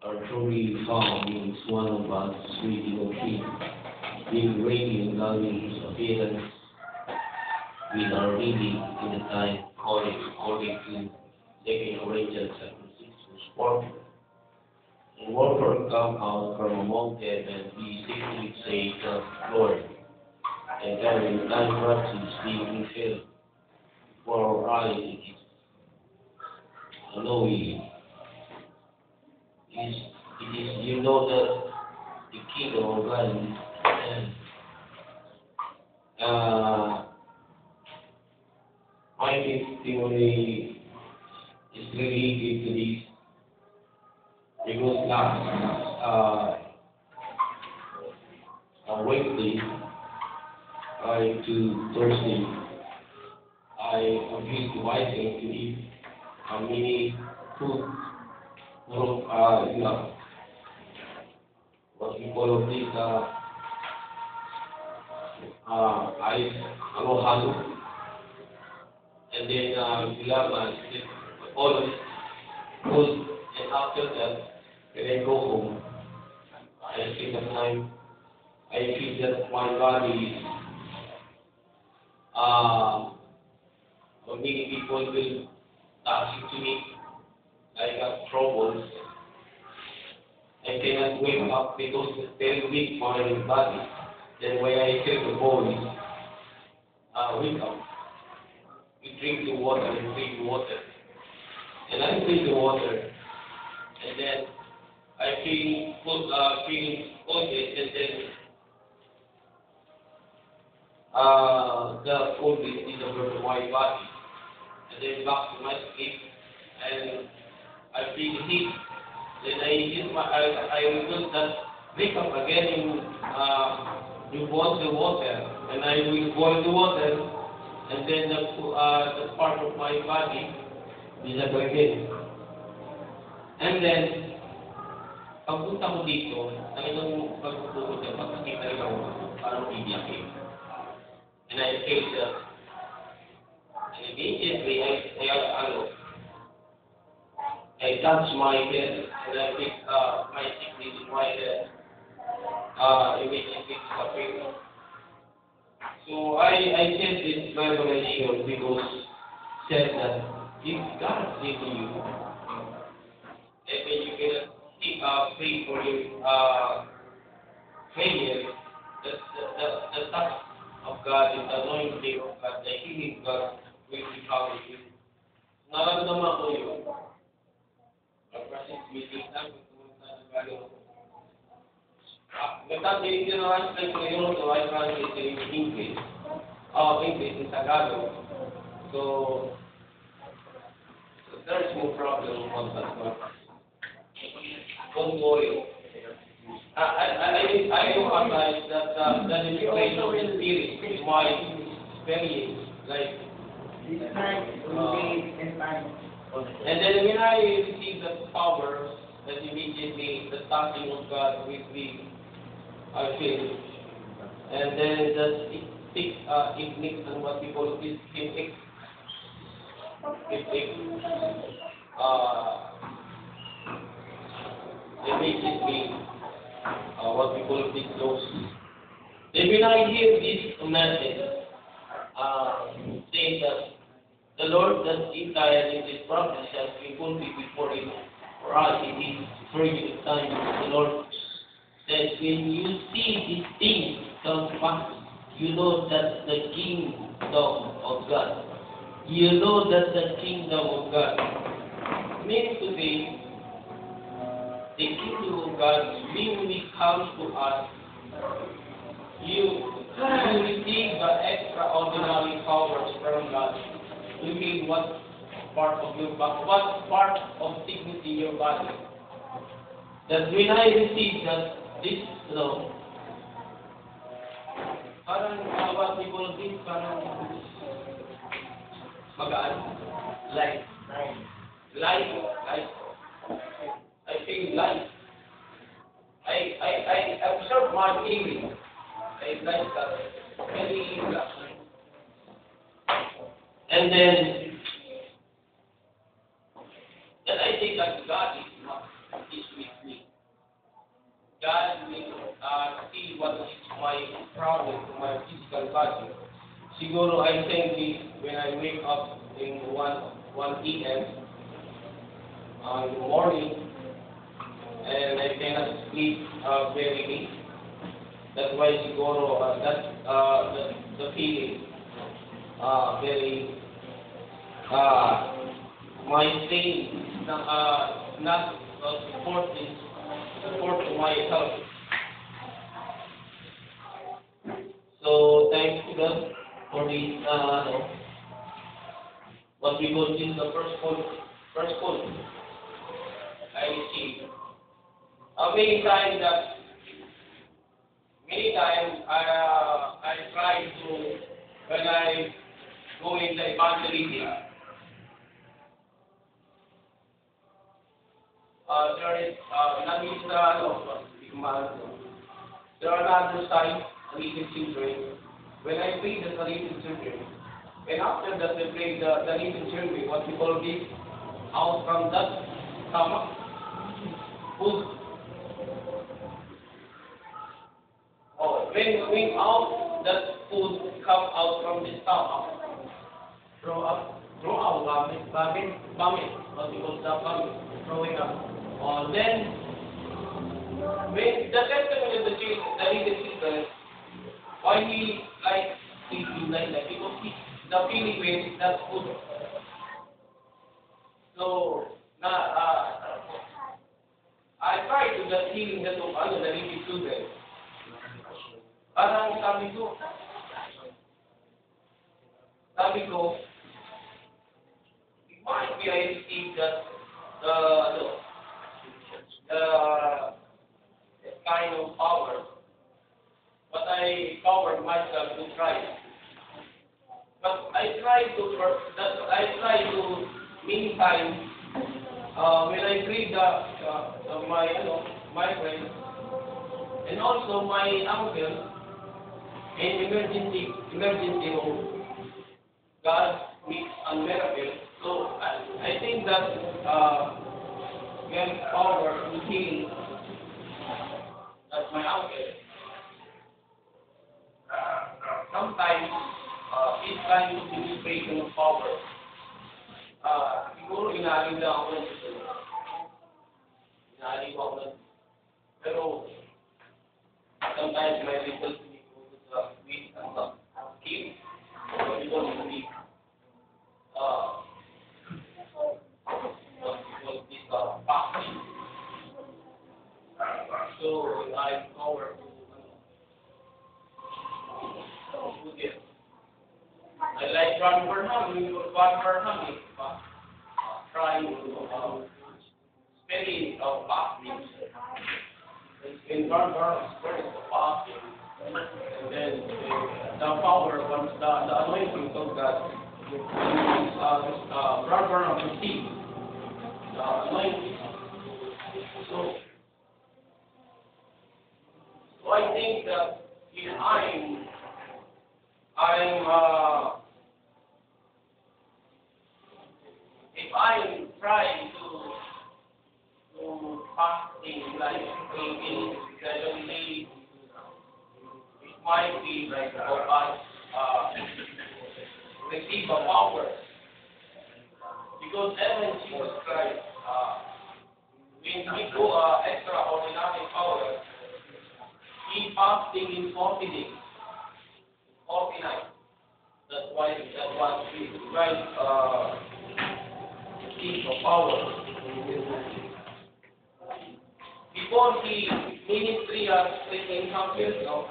are truly found in each one of us waiting on Him, being ready and loving His appearance with our reading in the time according to 2 Corinthians chapter 6 verse 4. And wherefore come out from among them and be secretly say, Lord, and every time prophecy is being fulfilled before our eyes, it is knowing. It is you know that the kingdom of God and uh, my testimony is related to this because last Wednesday to Thursday I agreed to myself to eat a mini food from what we call this ice halo, and then gulaman, all of it food, and after that when I go home I take the time. I feel that my body is many people will touch it to me. I got troubles. I cannot wake up because it's very weak my body. Then when I feel the body wake up, we drink the water and drink the water. And I drink the water, and then I feel feeling cold, and then the cold is over my body, and then back to my sleep, and I feel the heat. Then I will just wake up again in boil the water, and I will boil the water, and then the part of my body disappear again. And then pagpunta ko dito, talagang pagtutulog ka, pagkakita rin ako, parang iiyakin. And I feel that, and immediately I touch my head, and I pick my sickness in my head, immediately disappear. So I get this revelation because said that if God is in you, and then you can pray for your prayer, the touch of God, the anointing of God, the healing of God will be found in you. Nararamdaman ko yun. Pag-process meeting lang, pumunta ng galing. Nagtatayin din naman sa ngayon, so I translate in English. English in Tagalog. So there's no problem on that one. Don't worry. I emphasize that the manipulation of the spirit is my experience. Like, and then when I receive the power, that immediately the touching of God will be feel. And then it makes what people it immediately what we call this close. Then when I hear this message, saying that the Lord that entire in this prophet says we will be before Him. For us, it is very good time. The Lord says when you see these things come back, you know that the kingdom of God. You know that the kingdom of God. Meaning to say, the kingdom of God really comes to us. You receive the extraordinary powers from God. You mean what part of your body, what part of sickness in your body. That when I receive this, parang what we call this, parang magaan, light. I feel light. I observe my feeling. I like that. Very relaxed. And then I think that God is with me. God will see what is my problem to my physical body. Siguro I think when I wake up in 1 p.m. In the morning and I cannot sleep very late. That's why siguro the feeling very my pain not support to my health. So thanks to God for this what we call this the first call I received. Many times I try to when I go in the evangelism. There is Namitra of there are other signs, little children. When I pray the little children, and after that I pray the little children, what we call this, out from that stomach, food. Oh, when out that food come out from the stomach, throw out vomit, what we call the vomit, throwing up. Then when the testimony of the little children, why he like sleeping like that? Because the feeling with that food. So I try to the healing that of the little children. Parang sabi ko, it might be I received that kind of power, but I covered myself to try. But I try to many times when I read my friend and also my uncle in emergency room, God makes a miracle. So I think that we have power to heal. That's my uncle. Sometimes this kind of demonstration of power, siguro inaari lang ako ng inaari ko ako ng pero sometimes my people to go to the weak and the king, or we don't believe what we call this fasting. So I power to this. I like Ron Burnham is trying to study of fasting. In Ron Burnham's experience of fasting, and then the power, once the anointing of God, Ron Burnham received the anointing. So I think that if I'm trying to fasting like maybe gradually, it might be like for us receive a power because even Jesus Christ when he go extraordinary power, he fasting in 40 days. 49. That's why that was his right seat of power. Before the ministry of in some years now,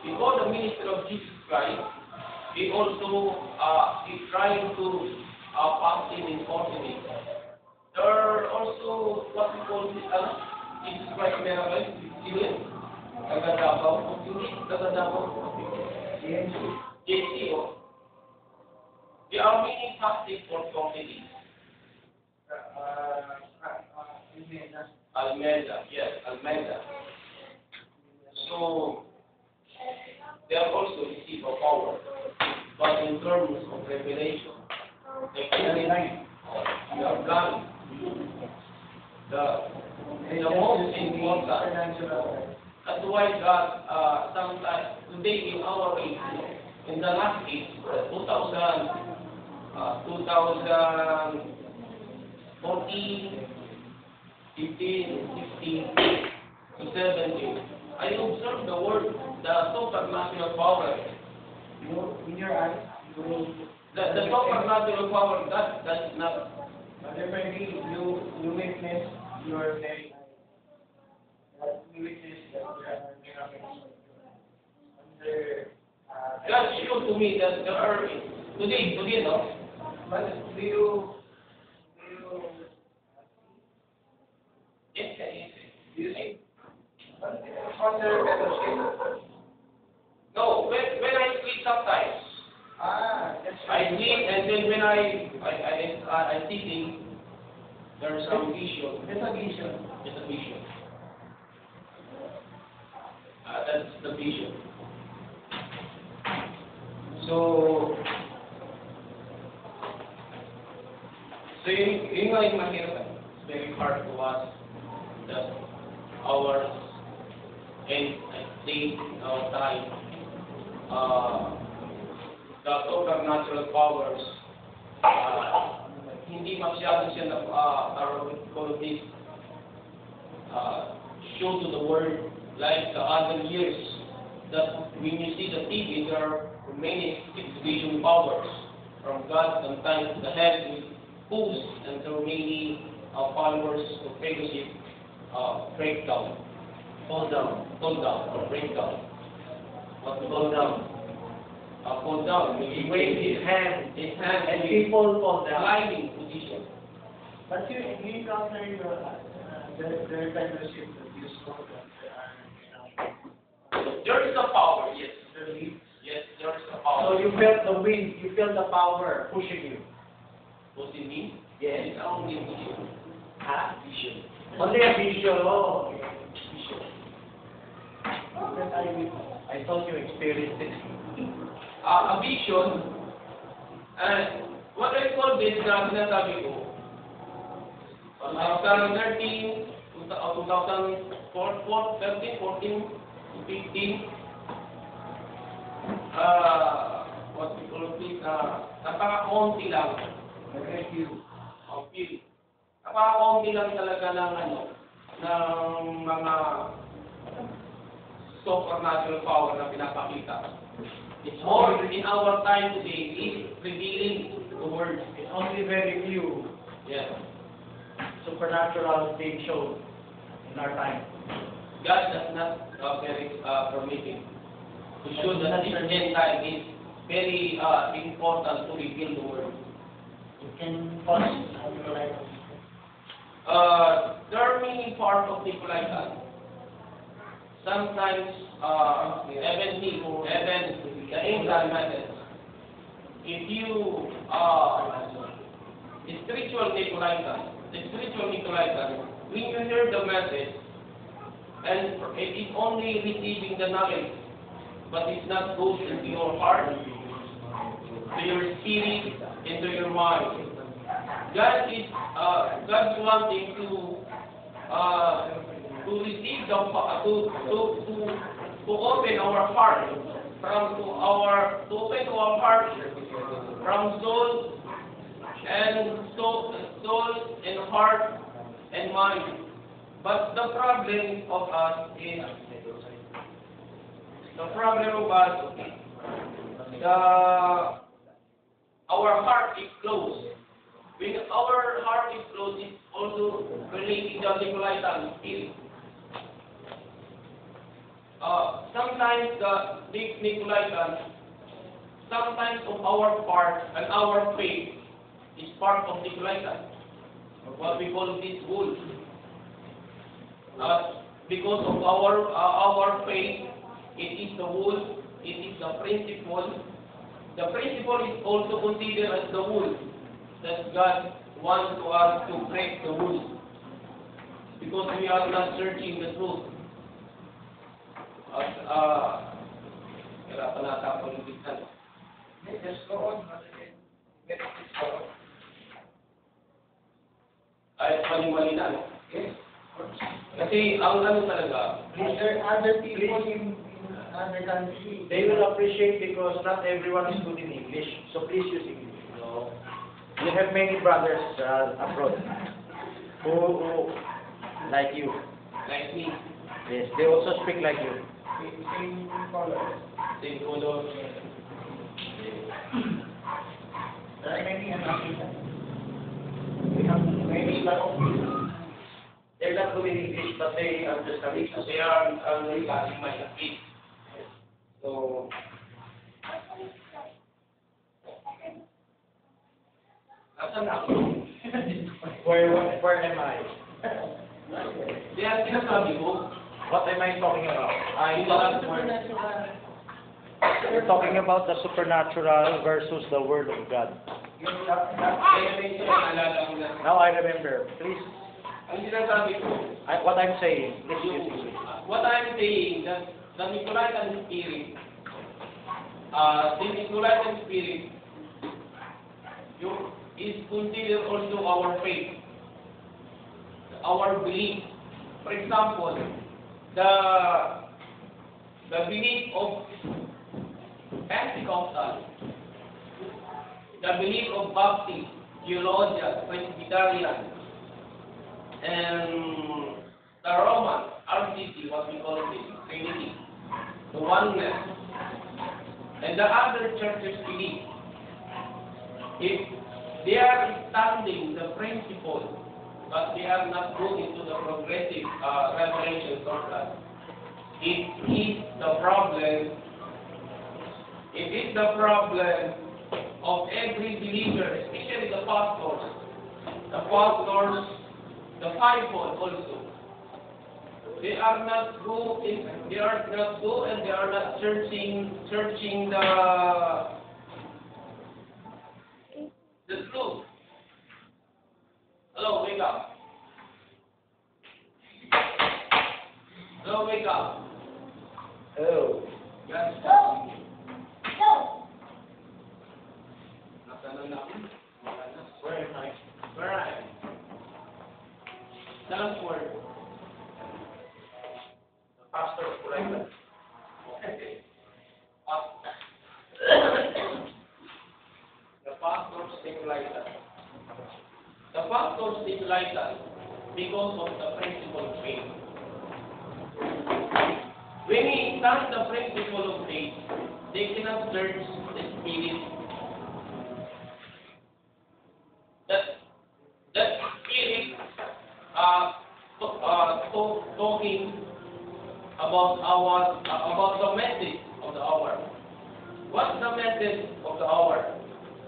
before the ministry of Jesus Christ, he also is trying to fasting in 40 days. There are also what we call this Jesus Christ miracle, Tagadabaw, hindi Tagadabaw. JCO. They are meaning fasting for 40 days. Almeida, yes, Almeida. So they have also received a power, but in terms of revelation, they are blind. the most important. That's why God, sometimes, today in our age, in the last age, 2014, 15, 16, to 17, I observed the word, the supernatural power. In your eyes, The supernatural power, that's not. but definitely you witness your very you witness that miracles under God showed to me that the earth, today, no? but do you Yes, do you see under fellowship? no, when I sleep sometimes, That's I sleep and then when I sleeping, there's some vision. That's a vision. It's a vision. That's the vision. So yun nga yung mahirap. It's very hard to us that our and I think our time, the supernatural powers, hindi masyado siya na, show to the world like the other years. That when you see the TV, there are many six vision powers from God. Sometimes the head will push, and there are many followers of fellowship break down, fall down, or break down. What to fall down? Fall down. He waved his hand, and will people fall down. sliding position. But you encounter the fellowship that you spoke of, There is a power, yes. the leads. Yes, there is a So power. you felt the wind, you felt the power pushing you. What do you mean? Yes. It's only vision. Huh? Vision. Only a vision. Oh, Vision. that I thought you experienced it. A vision, and what I call this na sinasabi ko, 2013, 2013, 14, 15, what we call this, napaka-konti lang, Review. ang feel. Napaka-konti lang talaga ng mga supernatural power na pinapakita. It's more in our time today, is revealing the word. It's only very few Yes. supernatural being shown in our time. God does not very permitting to show that this end time is very important to reveal the word. It can cause like There are many parts of Nicolaitan. Sometimes, even the England methods. If you the spiritual Nicolaitan, when you hear the message, and it is only receiving the knowledge, but it's not goes into your heart, to your spirit, into your mind. God's wanting to receive to open our heart to open our heart from soul and heart and mind. But the problem of us is our heart is closed. When our heart is closed, it's also related to the Nicolaitan spirit. Sometimes the big Nicolaitan, sometimes of our part and our faith is part of Nicolaitan. What we call this wool. Because of our faith, it is the wool, it is the principle. The principle is also considered as the wool that God wants us to break the wool. Because we are not searching the truth. Kaya panata politikan. just go on. Ay, mali-mali na. Yes. Kasi ang ano talaga, Please, there are other people in other countries. They will appreciate because not everyone is good in English. So please use English. no, You have many brothers abroad who like you. like me, Yes, they also speak like you. Same color. same color. There are many in Africa. We have many lot of people. They're not good in English, but they understand it. They are regarding my speech. So, asan ako? Where am I? Kaya sinasabi ko, What am I talking about? ay lahat We're talking about the supernatural versus the Word of God. kaya may naalala ko na. Now I remember. Please, Ang sinasabi ko, what I'm saying. Please use yung, English. what I'm saying, that the Nicolaitan spirit, the Nicolaitan spirit, is considered also our faith, our belief. For example, the belief of Pentecostal, the belief of Baptist, Theologian, Presbyterian, and the Roman, RCC, what we call it, Trinity, the oneness, and the other churches believe. If they are standing the principle, but they are not going to the progressive revelation of God, it is the problem. It is the problem of every believer, especially the pastors, the fivefold also. They are not going, and they are not searching the truth. Hello, wake up. Hello, wake up. Oh. Yes. Nasaan na ako? Where am I? Where I am? Last word. The pastor of Kulaitan. The pastors Nicolaitan. The pastors Nicolaitan because of the principle of faith. When we stand the principle of faith, they cannot search the spirit. That spirit talking about the message of the hour. What's the message of the hour?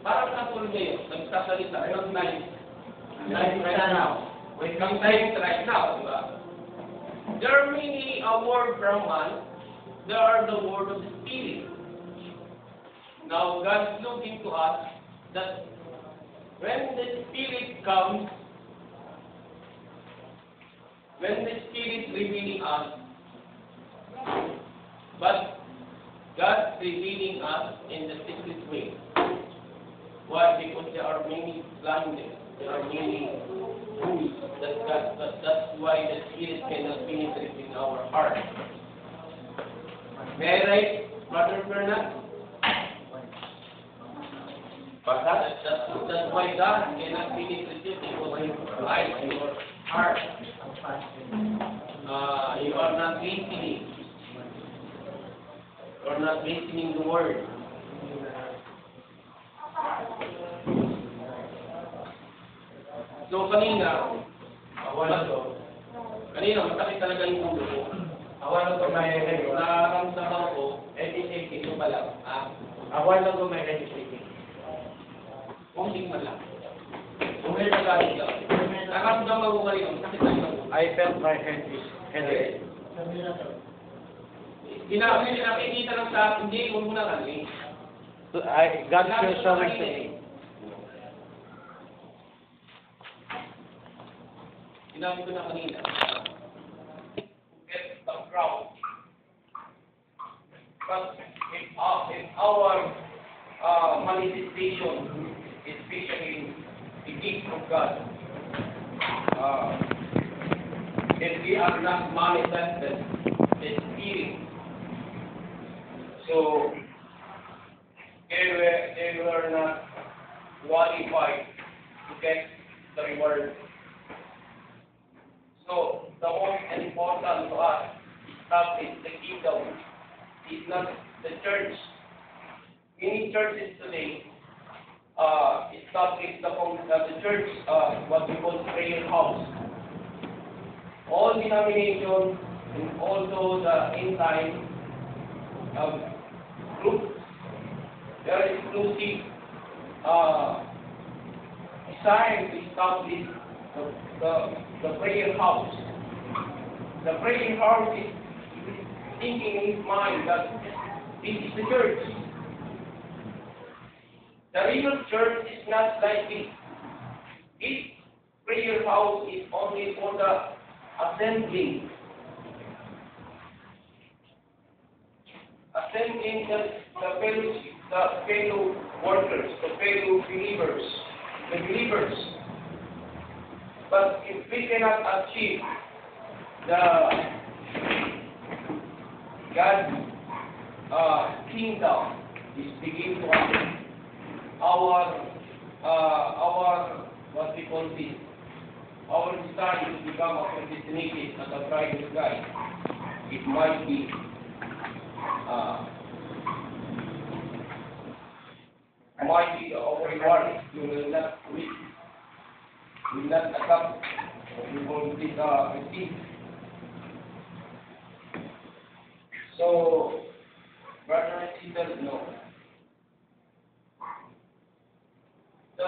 Parang katulad ngayon, nagsasalita, anong time? Time right now. When come time right now, di ba? There are many word from man. There are the word of the Spirit. Now God is looking to us that when the Spirit comes, when the Spirit revealing us, but God revealing us in the secret way. Why? Because there are many blindness, there are many rules that's why the Spirit cannot penetrate in our heart. May I write, Brother Bernard? But that's why God cannot penetrate you because your eyes, your heart. You are not listening. You are not listening the word. So kanina masakit talaga yung ulo ko. While ago, my head was. Nararamdaman ko, ito pa lang. A while ago, my head is aching. Kunting man lang. Kung may nagalit lang. Nararamdaman ko kanina, masakit talaga yung ulo. I felt my head is headache. Nakikita lang sa akin, hindi, huwag mo na kami. God feels showing to me. Sinabi ko na kanina. Get the crowd. But in our manifestation, especially the gift of God, we are not manifested the Spirit. So they were not qualified to get the reward. So the most important to us is the kingdom. It's not the church. Many churches today establish the church, what we call prayer house. All denominations and also the end time groups, they are exclusive designed to establish the prayer house. The prayer house is thinking in his mind that this is the church. The real church is not like this. This prayer house is only for the assembling the fellowship, the fellow workers, the fellow believers, the believers. But if we cannot achieve the God's kingdom, is begin to happen. Our what we call this, our desire to become a predestinated as a bride of God, it might be our reward. You will not reach, will not accept what we call this receive. So, brother and sisters, no. The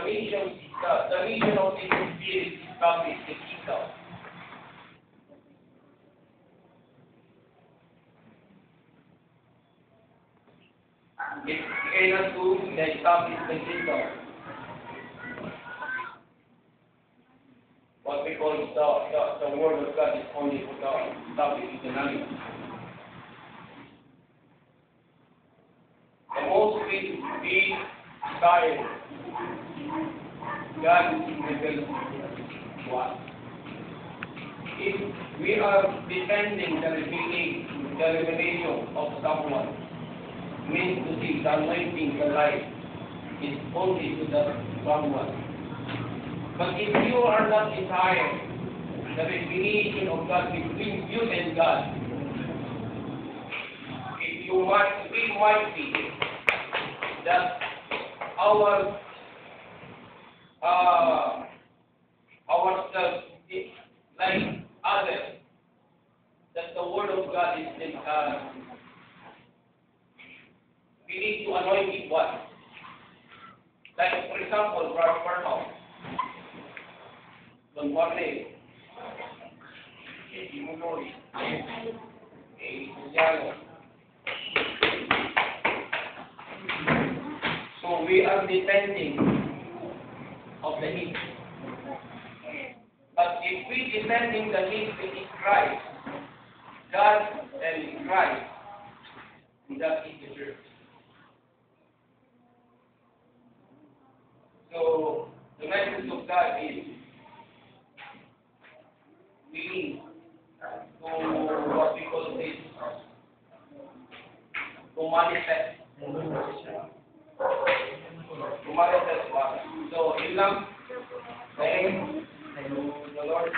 mission of the Spirit is establish the kingdom. If we cannot do, they establish the kingdom. What we call the word of God is only for the establishing the knowledge. The most we desire God is revealed to us. If we are defending the revelation of someone, means to see the anointing, the light is only to the someone. But if you are not desiring the revelation of God between you and God, we might be that ourselves is like others, that the word of God is we need to anoint it what? Like for example, Brother Bernal, Don Barney, Munori, Luciano. So we are depending of the heat. But if we depending the heat which is Christ, God and Christ, that is the church. So the message of God is we need to what we call this to manifest. To manifest what? So yun lang. Thank you, the Lord.